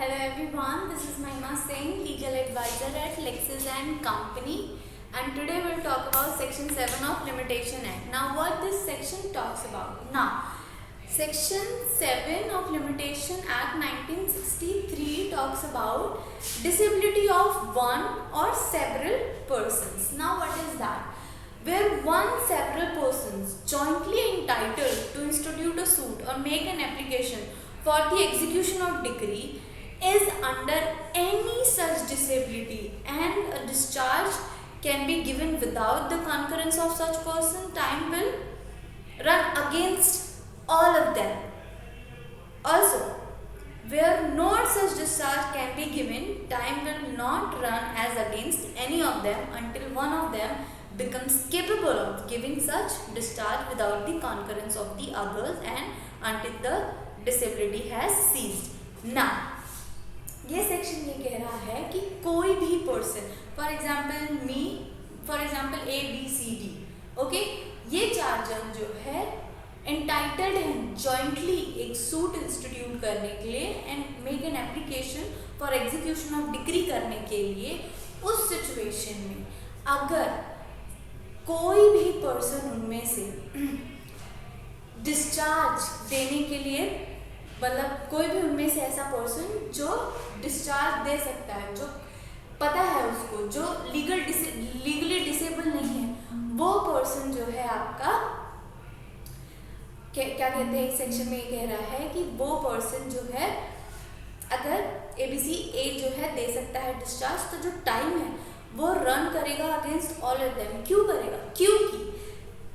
Hello everyone, this is Mahima Singh, legal advisor at Lexis and Company, and today we'll talk about section 7 of Limitation Act. Now what this section talks about? Now, section 7 of Limitation Act 1963 talks about disability of one or several persons. Now what is that? Where one several persons jointly entitled to institute a suit or make an application for the execution of decree is under any such disability, and a discharge can be given without the concurrence of such person, time will run against all of them. Also, where no such discharge can be given, time will not run as against any of them until one of them becomes capable of giving such discharge without the concurrence of the others and until the disability has ceased. Now, ये section ये कह रहा है कि कोई भी person, for example A B C D, okay, ये चार जन जो है एंटाइटल्ड हैं जॉइंटली एक सूट इंस्टीट्यूट करने के लिए and make an application for execution of decree करने के लिए। उस सिचुएशन में अगर कोई भी पर्सन उनमें से डिस्चार्ज देने के लिए, मतलब कोई भी उनमें से ऐसा पर्सन जो डिस्चार्ज दे सकता है, जो पता है उसको, जो लीगली डिसेबल नहीं है, वो पर्सन जो है आपका क्या कहते हैं, इस सेक्शन में ये कह रहा है कि वो पर्सन जो है अगर एबीसी ए जो है दे सकता है डिस्चार्ज, तो जो टाइम है वो रन करेगा अगेंस्ट ऑल ऑफ देम। क्यों करेगा? क्योंकि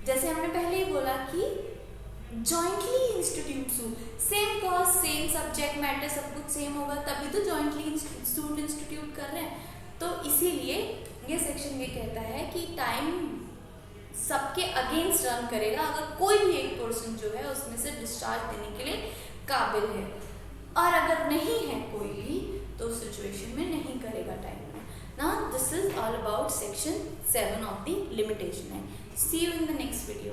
जैसे हमने पहले ही बोला कि jointly institute suit, same cause same subject matter सब कुछ सेम होगा, तभी तो जॉइंटली सूट इंस्टीट्यूट कर रहे हैं। तो इसीलिए ये सेक्शन ये कहता है कि टाइम सबके अगेंस्ट रन करेगा अगर कोई भी एक पर्सन जो है उसमें से डिस्चार्ज देने के लिए काबिल है, और अगर नहीं है कोई भी तो उस सिचुएशन में नहीं करेगा टाइम में। Now this is all about section 7 of the limitation act. See you in the next video.